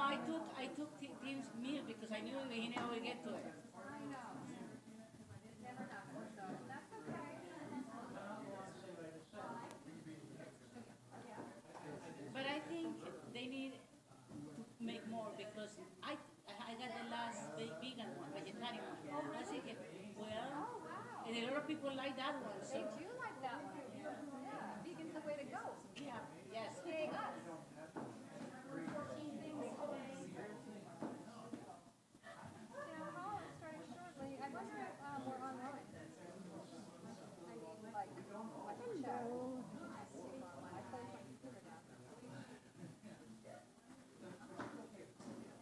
I took Tim's meal because I knew he never would get to it. I know. It never happens, so that's okay. But I think they need to make more because I got the last vegan one, vegetarian one. I think well, Oh, wow. and a lot of people like that one. So They do like that one. Yeah, vegan's the way to go. yeah, yes. Yay, us. 14 things today. Town hall is starting shortly. I wonder if we're online. I mean, like, I can check. I see if we're online. I closed my computer down. Thanks for being up here as always.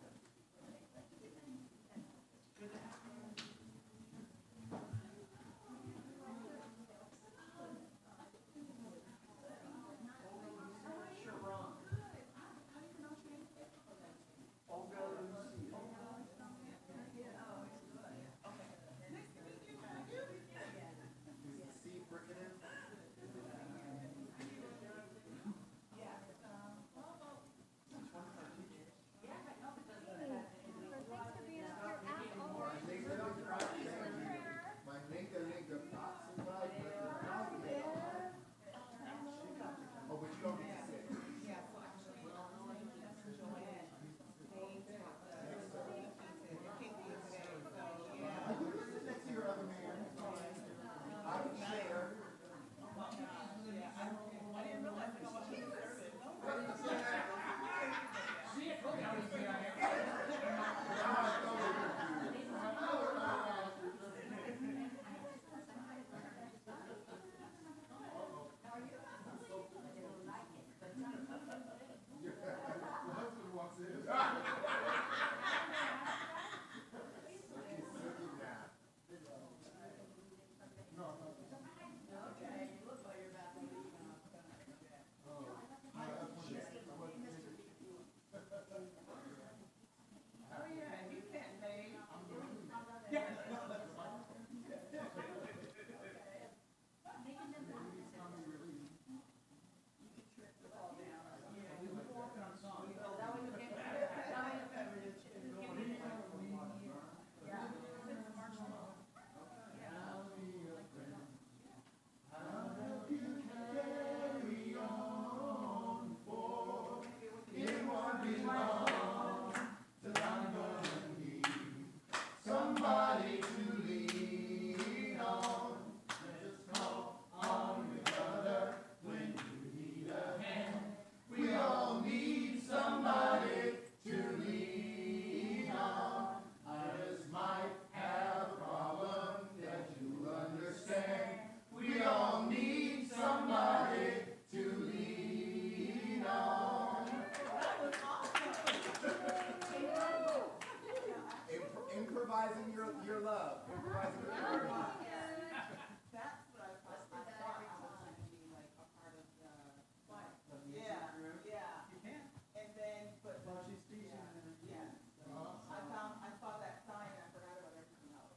Improvising your love. Improvising your love. That's what I thought I was going to be like a part of the music group. Yeah. You can. And then, but yeah. I saw that sign and I forgot about everything else.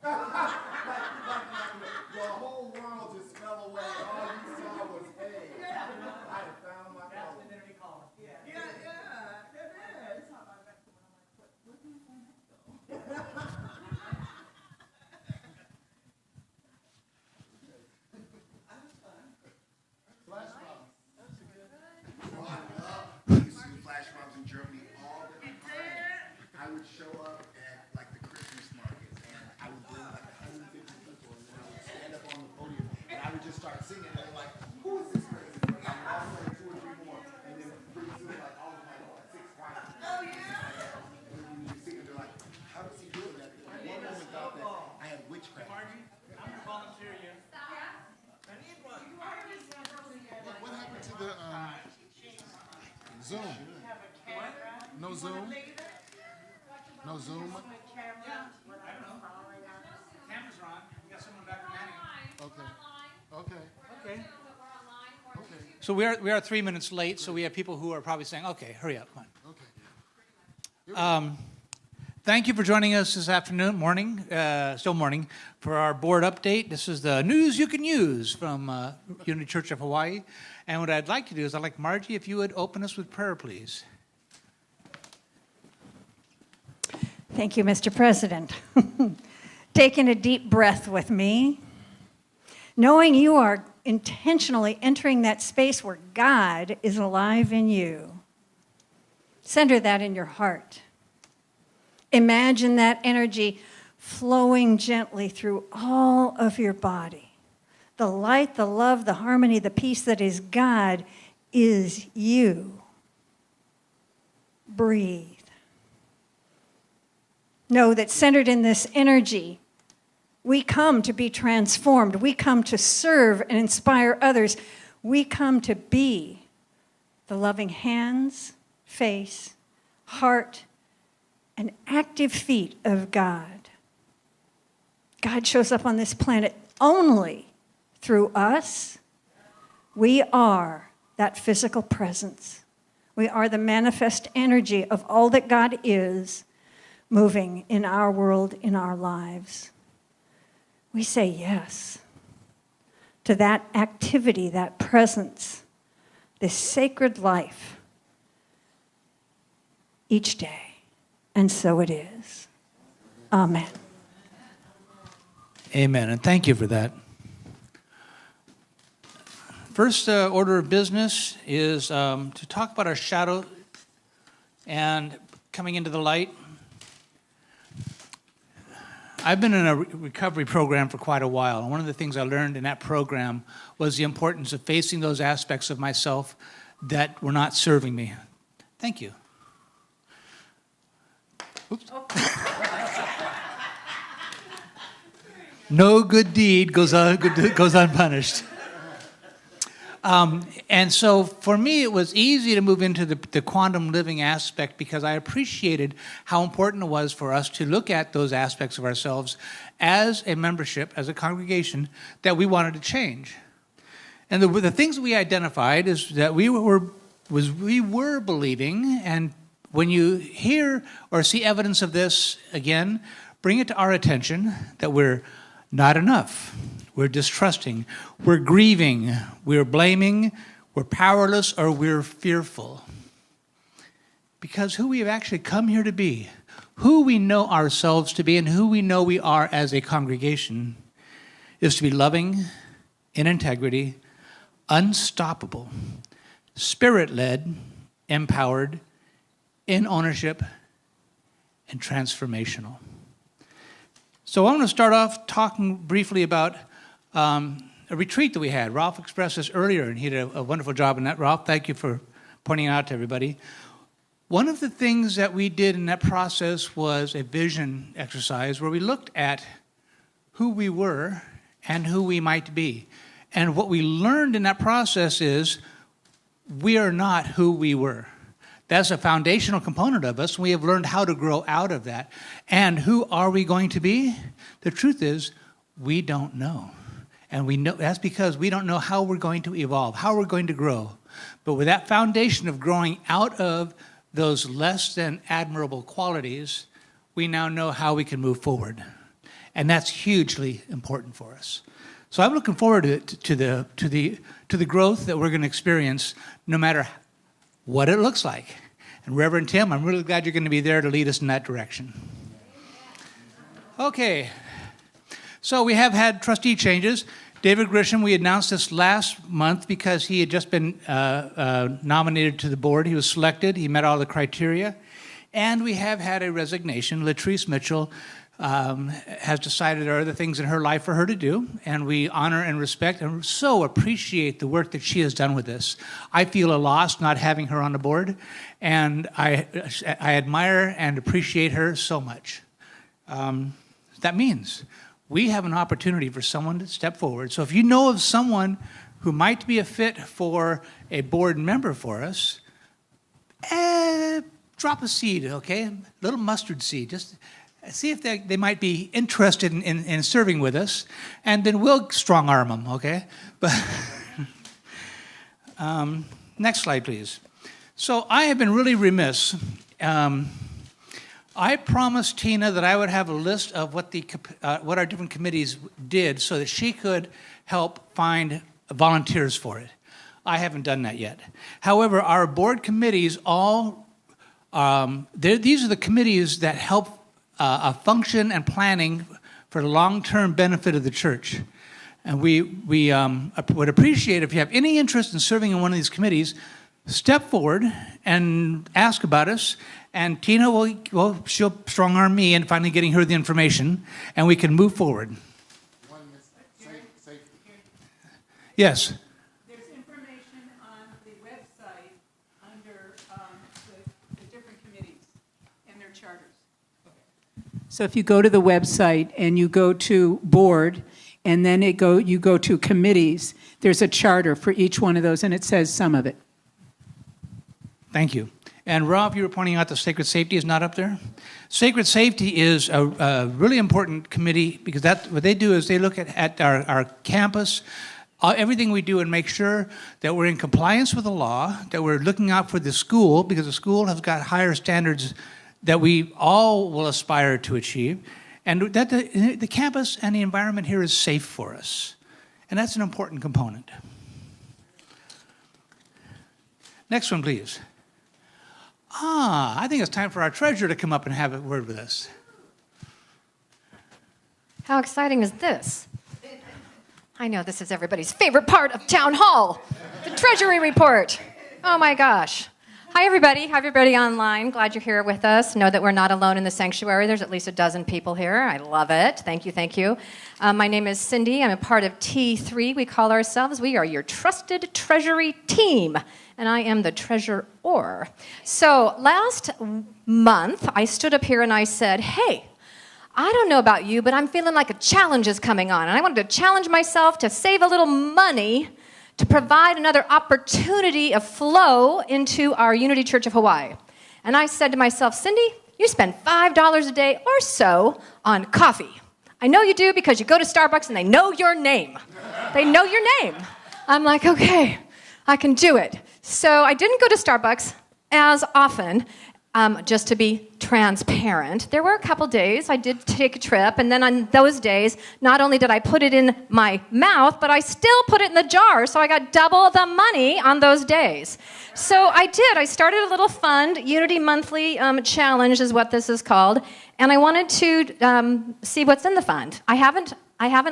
The whole world just fell away. All you saw was hay. I had found my That's home. when they call it. Yeah, it is. That's how I met someone. I'm like, where can I find that though? Flash mobs. Oh, I used to do flash mobs in Germany all the time. I would show up at like the Christmas market and I would bring like 150 people and then I would stand up on the podium and I would just start singing and they're like, who is this crazy person? And I'll play 2 or 3 more and then pretty soon like all of my 6 choirs. Oh yeah. And you sing and they're like, how does he do that? One woman thought that I had witchcraft. Margie, I'm gonna volunteer you. I need one. What happened to the Zoom? No Zoom? No Zoom? I don't know. Cameras are on. We got someone back from Manning. Okay. Okay. Okay. Okay. So we are 3 minutes late, so we have people who are probably saying, okay, hurry up, come on. Thank you for joining us this afternoon, still morning, for our board update. This is the news you can use from Unity Church of Hawaii. And what I'd like to do is I'd like Margie, if you would open us with prayer, please. Thank you, Mr. President. Taking a deep breath with me, knowing you are intentionally entering that space where God is alive in you. Center that in your heart. Imagine that energy flowing gently through all of your body. The light, the love, the harmony, the peace that is God is you. Breathe. Know that centered in this energy, we come to be transformed. We come to serve and inspire others. We come to be the loving hands, face, heart, and active feet of God. God shows up on this planet only through us. We are that physical presence. We are the manifest energy of all that God is moving in our world, in our lives. We say yes to that activity, that presence, this sacred life each day. And so it is. Amen. Amen, and thank you for that. First order of business is to talk about our shadow and coming into the light. I've been in a recovery program for quite a while, and one of the things I learned in that program was the importance of facing those aspects of myself that were not serving me. Thank you. Oops. No good deed goes unpunished. And so for me, it was easy to move into the quantum living aspect because I appreciated how important it was for us to look at those aspects of ourselves as a membership, as a congregation, that we wanted to change. And the things that we identified is that we were believing, and when you hear or see evidence of this, again, bring it to our attention that we're not enough. We're distrusting, we're grieving, we're blaming, we're powerless, or we're fearful. Because who we have actually come here to be, who we know ourselves to be, and who we know we are as a congregation, is to be loving, in integrity, unstoppable, spirit-led, empowered, in ownership, and transformational. So I want to start off talking briefly about a retreat that we had. Ralph expressed this earlier, and he did a wonderful job in that. Ralph, thank you for pointing it out to everybody. One of the things that we did in that process was a vision exercise where we looked at who we were and who we might be. And what we learned in that process is we are not who we were. That's a foundational component of us. We have learned how to grow out of that. And who are we going to be? The truth is, we don't know. And we know that's because we don't know how we're going to evolve, how we're going to grow. But with that foundation of growing out of those less than admirable qualities, we now know how we can move forward. And that's hugely important for us. So I'm looking forward to the growth that we're going to experience, no matter what it looks like. And Reverend Tim, I'm really glad you're going to be there to lead us in that direction. Okay, so we have had trustee changes. David Grisham, we announced this last month because he had just been nominated to the board. He was selected. He met all the criteria. And we have had a resignation. Latrice Mitchell has decided there are other things in her life for her to do, and we honor and respect and so appreciate the work that she has done with this. I feel a loss not having her on the board, and I admire and appreciate her so much. That means we have an opportunity for someone to step forward. So if you know of someone who might be a fit for a board member for us, drop a seed, okay? A little mustard seed, just see if they might be interested in serving with us, and then we'll strong-arm them, okay? But next slide, please. So I have been really remiss. I promised Tina that I would have a list of what our different committees did so that she could help find volunteers for it. I haven't done that yet. However, our board committees all, these are the committees that help a function and planning for the long-term benefit of the church. And we would appreciate if you have any interest in serving in one of these committees, step forward and ask about us. And Tina she'll strong-arm me in finally getting her the information, and we can move forward. One safety. Yes. There's information on the website under the different committees and their charters. So if you go to the website and you go to board, and then you go to committees, there's a charter for each one of those, and it says some of it. Thank you. And Rob, you were pointing out that Sacred Safety is not up there. Sacred Safety is a really important committee because what they do is they look at our campus, everything we do, and make sure that we're in compliance with the law, that we're looking out for the school because the school has got higher standards that we all will aspire to achieve, and that the campus and the environment here is safe for us. And that's an important component. Next one, please. I think it's time for our treasurer to come up and have a word with us. How exciting is this? I know this is everybody's favorite part of town hall, the Treasury Report. Oh my gosh. Hi everybody, online. Glad you're here with us. Know that we're not alone in the sanctuary. There's at least a dozen people here. I love it. Thank you. My name is Cindy. I'm a part of T3. We call ourselves, we are your trusted treasury team. And I am the treasurer. So last month, I stood up here and I said, hey, I don't know about you, but I'm feeling like a challenge is coming on. And I wanted to challenge myself to save a little money to provide another opportunity of flow into our Unity Church of Hawaii. And I said to myself, Cindy, you spend $5 a day or so on coffee. I know you do because you go to Starbucks and they know your name. They know your name. I'm like, okay, I can do it. So I didn't go to Starbucks as often, just to be transparent. There were a couple days I did take a trip, and then on those days, not only did I put it in my mouth, but I still put it in the jar, so I got double the money on those days. So I did. I started a little fund, Unity Monthly Challenge is what this is called, and I wanted to see what's in the fund. I haven't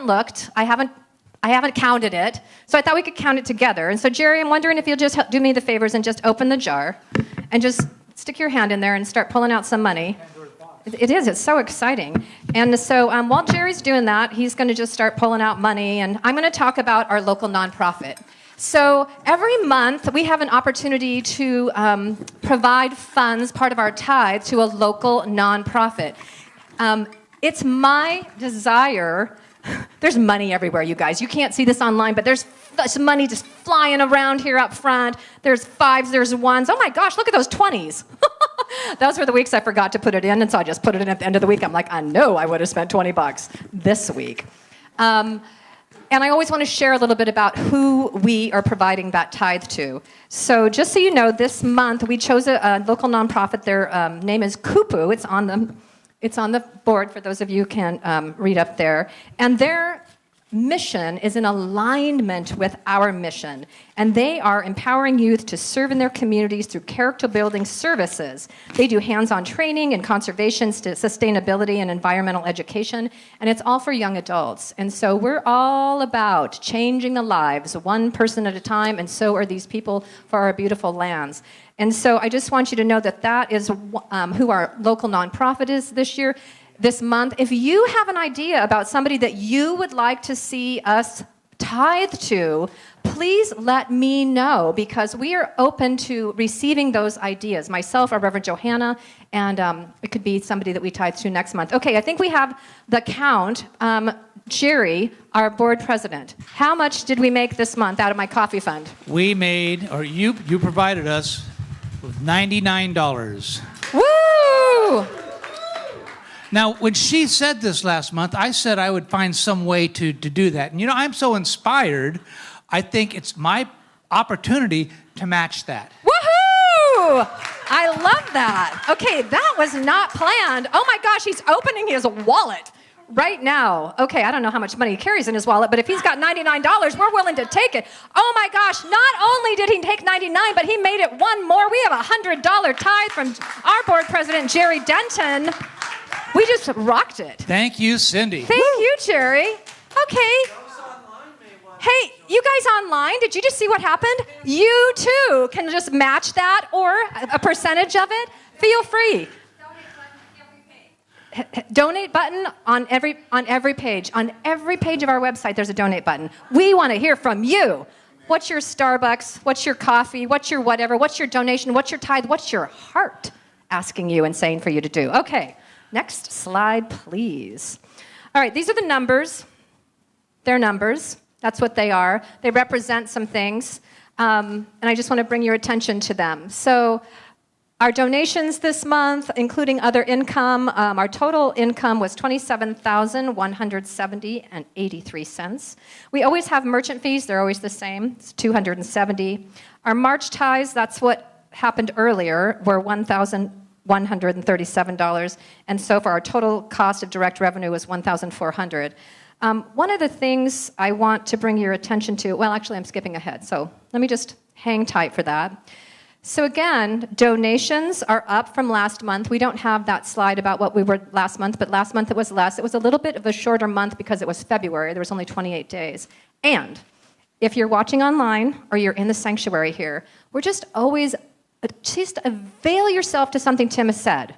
looked. I haven't counted it, so I thought we could count it together. And so, Jerry, I'm wondering if you'll just do me the favors and just open the jar and just stick your hand in there and start pulling out some money. It's so exciting. And so while Jerry's doing that, he's going to just start pulling out money, and I'm going to talk about our local nonprofit. So every month, we have an opportunity to provide funds, part of our tithe, to a local nonprofit. It's my desire. There's money everywhere, you guys. You can't see this online, but there's some money just flying around here up front. There's 5s, there's 1s. Oh my gosh, look at those 20s. Those were the weeks I forgot to put it in, and so I just put it in at the end of the week. I'm like, I know I would have spent $20 this week. And I always want to share a little bit about who we are providing that tithe to. So just so you know, this month we chose a local nonprofit. Their name is Kupu. It's on the board for those of you who can read up there. And their mission is in alignment with our mission. And they are empowering youth to serve in their communities through character-building services. They do hands-on training and conservation, sustainability, and environmental education. And it's all for young adults. And so we're all about changing the lives, one person at a time, and so are these people for our beautiful lands. And so I just want you to know that that is who our local nonprofit is this month. If you have an idea about somebody that you would like to see us tithe to, please let me know, because we are open to receiving those ideas. Myself, or Reverend Johanna, and it could be somebody that we tithe to next month. Okay, I think we have the count. Jerry, our board president, how much did we make this month out of my coffee fund? We made, or you provided us with $99. Woo! Now, when she said this last month, I said I would find some way to do that. And I'm so inspired, I think it's my opportunity to match that. Woohoo! I love that. Okay, that was not planned. Oh my gosh, he's opening his wallet right now. Okay, I don't know how much money he carries in his wallet, but if he's got $99, we're willing to take it. Oh my gosh, not only did he take $99, but he made it one more. We have a $100 tithe from our board president, Jerry Denton. We just rocked it. Thank you, Cindy. Thank you, Jerry. Okay. Hey, you guys online, did you just see what happened? You too can just match that or a percentage of it. Feel free. Donate button on every page. On every page of our website, there's a donate button. We want to hear from you. What's your Starbucks? What's your coffee? What's your whatever? What's your donation? What's your tithe? What's your heart asking you and saying for you to do? Okay, next slide, please. All right, these are the numbers. They're numbers. That's what they are. They represent some things, and I just want to bring your attention to them. So our donations this month, including other income, our total income was $27,170.83. We always have merchant fees. They're always the same. It's $270. Our March tithes, that's what happened earlier, were $1,137. And so far, our total cost of direct revenue was $1,400. One of the things I want to bring your attention to, well, actually, I'm skipping ahead, so let me just hang tight for that. So again, donations are up from last month. We don't have that slide about what we were last month, but last month it was less. It was a little bit of a shorter month because it was February. There was only 28 days. And if you're watching online or you're in the sanctuary here, we're just always, just avail yourself to something Tim has said.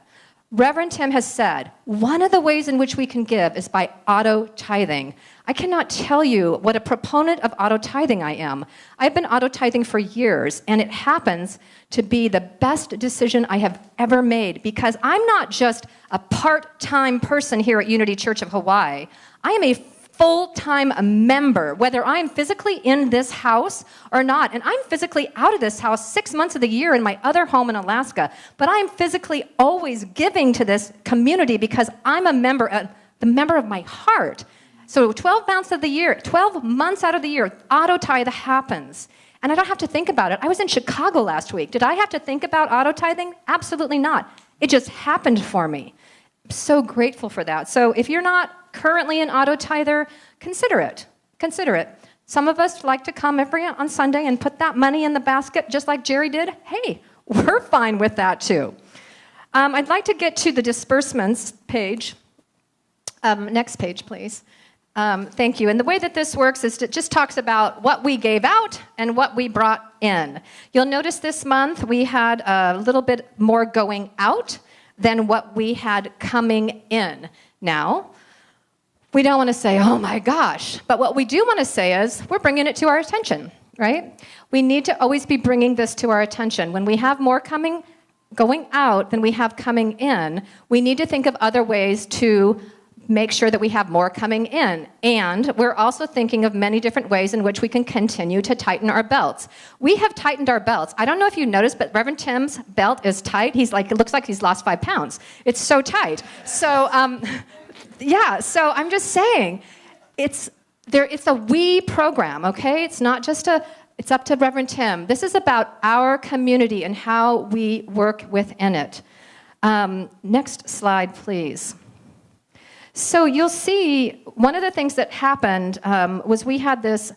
Reverend Tim has said, one of the ways in which we can give is by auto-tithing. I cannot tell you what a proponent of auto-tithing I am. I've been auto-tithing for years, and it happens to be the best decision I have ever made because I'm not just a part-time person here at Unity Church of Hawaii. I am a full-time member, whether I'm physically in this house or not. And I'm physically out of this house 6 months of the year in my other home in Alaska. But I'm physically always giving to this community because I'm a member, the member of my heart. So 12 months out of the year, auto-tithe happens. And I don't have to think about it. I was in Chicago last week. Did I have to think about auto-tithing? Absolutely not. It just happened for me. I'm so grateful for that. So if you're not currently an auto-tither, consider it. Consider it. Some of us like to come on Sunday and put that money in the basket just like Jerry did. Hey, we're fine with that too. I'd like to get to the disbursements page. Next page, please. Thank you. And the way that this works is it just talks about what we gave out and what we brought in. You'll notice this month we had a little bit more going out than what we had coming in. Now, we don't want to say, oh my gosh, but what we do want to say is we're bringing it to our attention, right? We need to always be bringing this to our attention. When we have more going out than we have coming in, we need to think of other ways to make sure that we have more coming in. And we're also thinking of many different ways in which we can continue to tighten our belts. We have tightened our belts. I don't know if you noticed, but Reverend Tim's belt is tight. It looks like he's lost 5 pounds. It's so tight. So, yeah, so I'm just saying, it's a we program, okay? It's not just it's up to Reverend Tim. This is about our community and how we work within it. Next slide, please. So you'll see one of the things that happened was we had this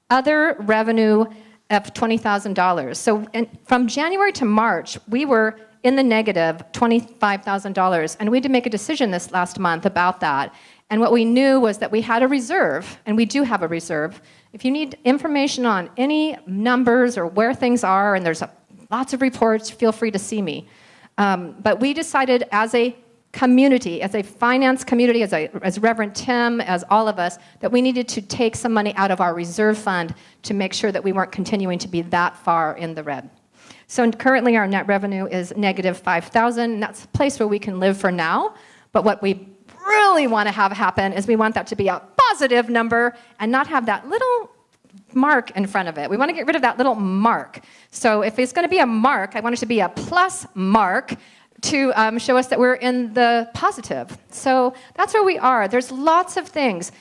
other revenue of $20,000. So from January to March, we were in the negative $25,000. And we had to make a decision this last month about that. And what we knew was that we had a reserve, and we do have a reserve. If you need information on any numbers or where things are, and there's lots of reports, feel free to see me. But we decided as a community, as a finance community, as Reverend Tim, as all of us, that we needed to take some money out of our reserve fund to make sure that we weren't continuing to be that far in the red. So currently our net revenue is negative $5,000. That's a place where we can live for now. But what we really want to have happen is we want that to be a positive number and not have that little mark in front of it. We want to get rid of that little mark. So if it's going to be a mark, I want it to be a plus mark to show us that we're in the positive. So that's where we are. There's lots of things.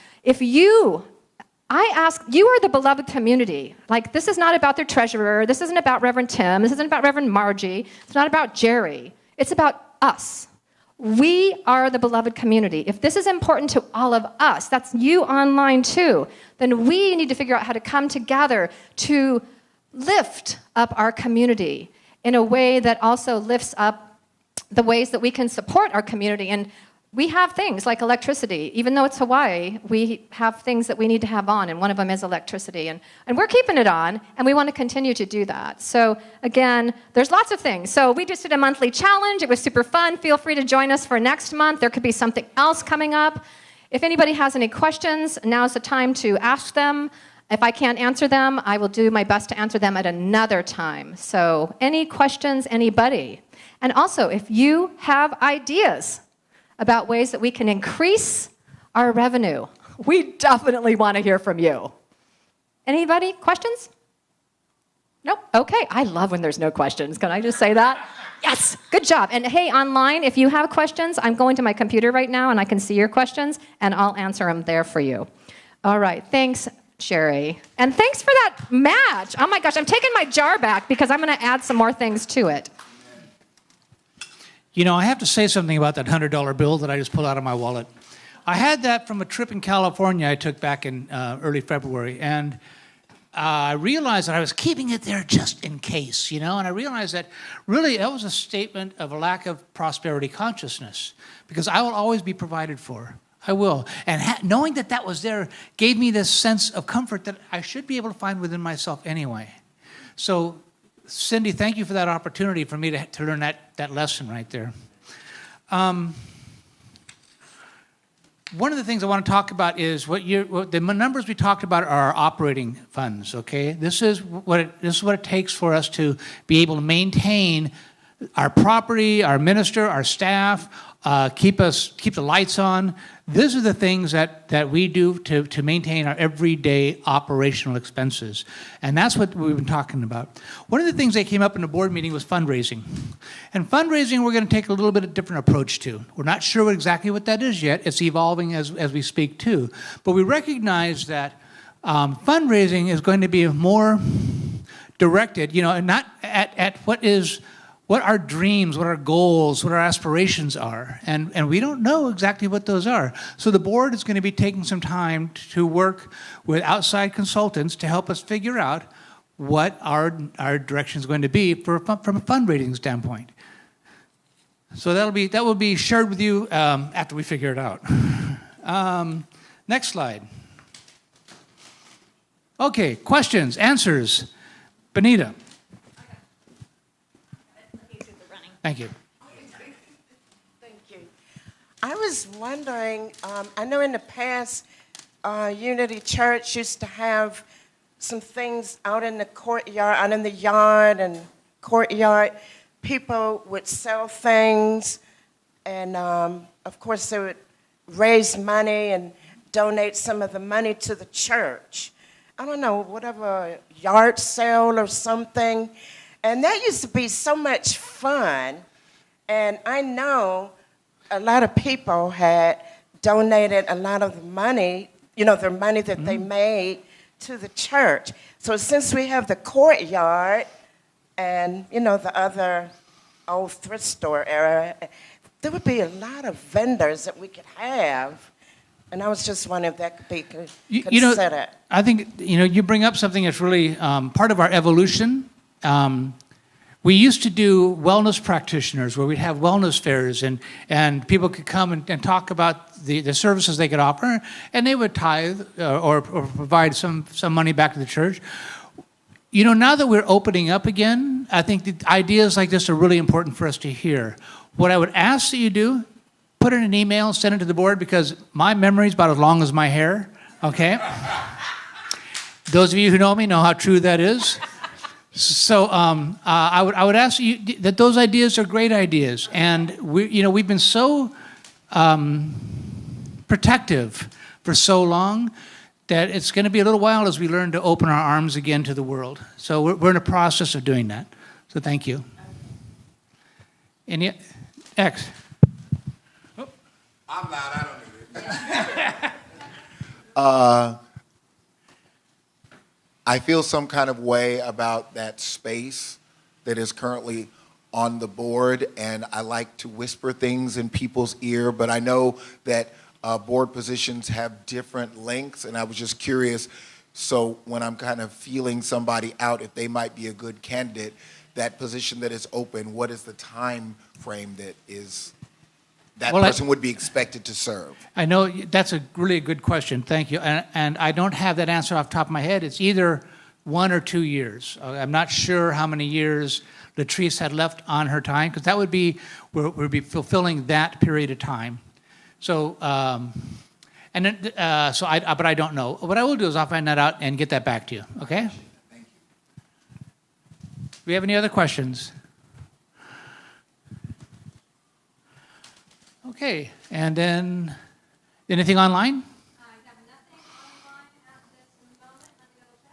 I ask, you are the beloved community. Like, this is not about their treasurer. This isn't about Reverend Tim. This isn't about Reverend Margie. It's not about Jerry. It's about us. We are the beloved community. If this is important to all of us, that's you online too, then we need to figure out how to come together to lift up our community in a way that also lifts up the ways that we can support our community. And we have things like electricity. Even though it's Hawaii, we have things that we need to have on, and one of them is electricity. And we're keeping it on, and we want to continue to do that. So again, there's lots of things. So we just did a monthly challenge. It was super fun. Feel free to join us for next month. There could be something else coming up. If anybody has any questions, now's the time to ask them. If I can't answer them, I will do my best to answer them at another time. So any questions, anybody? And also, if you have ideas about ways that we can increase our revenue, we definitely want to hear from you. Anybody? Questions? Nope. Okay. I love when there's no questions. Can I just say that? Yes. Good job. And hey, online, if you have questions, I'm going to my computer right now and I can see your questions and I'll answer them there for you. All right. Thanks, Sherry. And thanks for that match. Oh my gosh, I'm taking my jar back because I'm going to add some more things to it. You know, I have to say something about that $100 bill that I just pulled out of my wallet. I had that from a trip in California I took back in early February, and I realized that I was keeping it there just in case, you know, and I realized that really that was a statement of a lack of prosperity consciousness, because I will always be provided for. I will. And knowing that that was there gave me this sense of comfort that I should be able to find within myself anyway. So, Cindy, thank you for that opportunity for me to learn that lesson right there. One of the things I want to talk about is the numbers we talked about are our operating funds, okay? This is what it takes for us to be able to maintain our property, our minister, our staff, keep the lights on. These are the things that we do to maintain our everyday operational expenses. And that's what we've been talking about. One of the things that came up in the board meeting was fundraising. And fundraising we're going to take a little bit of different approach to. We're not sure exactly what that is yet. It's evolving as we speak too. But we recognize that fundraising is going to be more directed, you know, and not at what our dreams, what our goals, what our aspirations are. And we don't know exactly what those are. So the board is going to be taking some time to work with outside consultants to help us figure out what our direction is going to be from a fundraising standpoint. So that will be shared with you after we figure it out. Next slide. Okay, questions, answers. Benita. Thank you. Thank you. I was wondering, I know in the past, Unity Church used to have some things out in the courtyard, out in the yard and courtyard. People would sell things, and of course they would raise money and donate some of the money to the church. I don't know, whatever, yard sale or something. And that used to be so much fun. And I know a lot of people had donated a lot of the money, you know, their money that they made to the church. So since we have the courtyard and, you know, the other old thrift store area, there would be a lot of vendors that we could have. And I was just wondering if that could be considered. You know, I think, you know, you bring up something that's really part of our evolution. We used to do wellness practitioners where we'd have wellness fairs and people could come and talk about the services they could offer, and they would tithe or provide some money back to the church. You know, now that we're opening up again, I think the ideas like this are really important for us to hear. What I would ask that you do, put it in an email and send it to the board, because my memory is about as long as my hair, okay? Those of you who know me know how true that is. So I would ask you that those ideas are great ideas, and we've been so protective for so long that it's going to be a little while as we learn to open our arms again to the world. So we're in a process of doing that. So thank you. Any X? Oh. I'm loud. I don't need it. I feel some kind of way about that space that is currently on the board, and I like to whisper things in people's ear, but I know that board positions have different lengths, and I was just curious, so when I'm kind of feeling somebody out, if they might be a good candidate, that position that is open, what is the time frame that is that Well, person would be expected to serve? I know that's a really good question. Thank you. And I don't have that answer off the top of my head. It's either 1 or 2 years. I'm not sure how many years Latrice had left on her time, because that would be, we'd be fulfilling that period of time. So, but I don't know. What I will do is I'll find that out and get that back to you, okay? Thank you. Do we have any other questions? Okay, and then anything online? I have nothing online at this moment. Let me double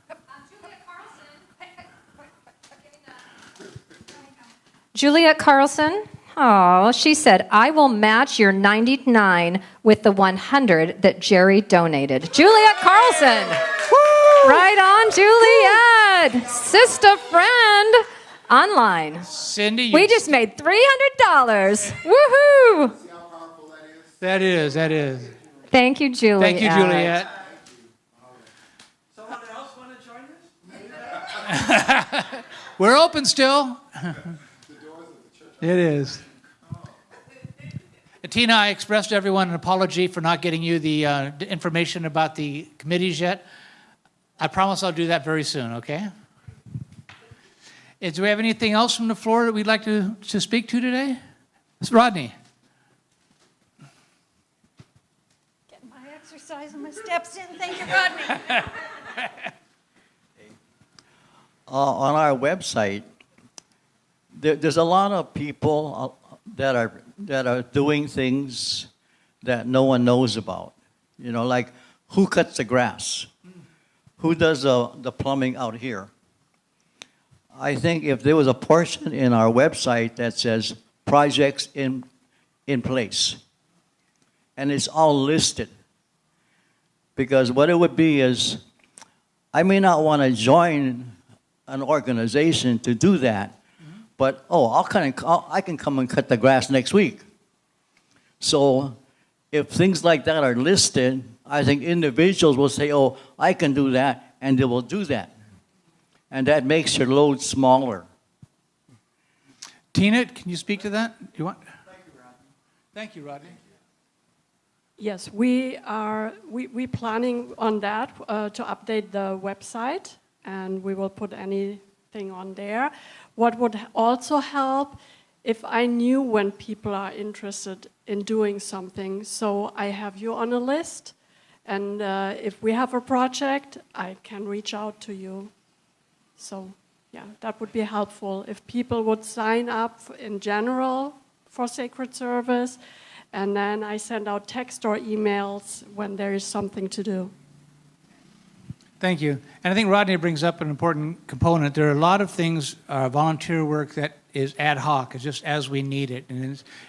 check. Juliet Carlson. Juliet Carlson. Oh, she said, I will match your 99 with the 100 that Jerry donated. Juliet Carlson. Right on, Juliet. Sister friend. Online. Cindy, We just made $300. Woohoo! See how powerful that is? that is. Thank you, Juliet. Thank you, Juliet. Someone else want to join us? We're open still. It is. Tina, I expressed to everyone an apology for not getting you the information about the committees yet. I promise I'll do that very soon, okay? Do we have anything else from the floor that we'd like to speak to today? Ms. Rodney. Getting my exercise and my steps in. Thank you, Rodney. On our website, there's a lot of people that are doing things that no one knows about. You know, like who cuts the grass? Who does the plumbing out here? I think if there was a portion in our website that says projects in place, and it's all listed, because what it would be is, I may not want to join an organization to do that, but I can come and cut the grass next week. So if things like that are listed, I think individuals will say, oh, I can do that, and they will do that. And that makes your load smaller. Tina, can you speak to that? Do you want? Thank you, Rodney. Yes, we planning on that to update the website, and we will put anything on there. What would also help if I knew when people are interested in doing something, so I have you on a list, and if we have a project, I can reach out to you. So, yeah, that would be helpful if people would sign up in general for Sacred Service, and then I send out text or emails when there is something to do. Thank you. And I think Rodney brings up an important component. There are a lot of things, volunteer work that is ad hoc, it's just as we need it.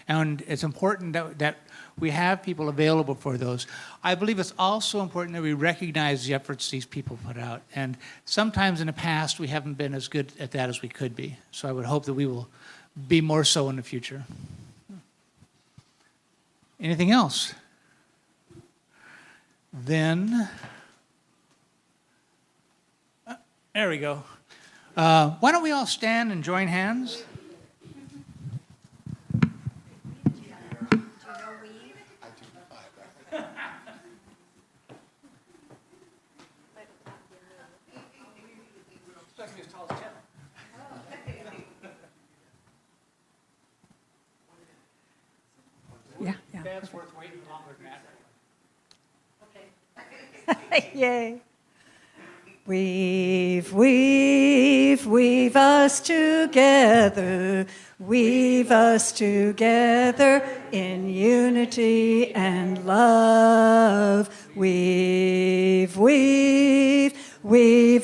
And it's important that we have people available for those. I believe it's also important that we recognize the efforts these people put out. And sometimes in the past, we haven't been as good at that as we could be. So I would hope that we will be more so in the future. Anything else? Then, there we go. Why don't we all stand and join hands? Yeah. That's worth waiting longer than that. Yay. Weave us together, weave us together in unity and love. Weave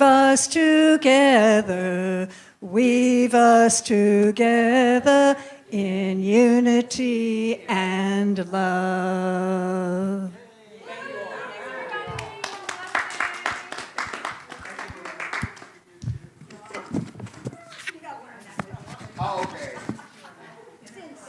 us together, weave us together in unity and love.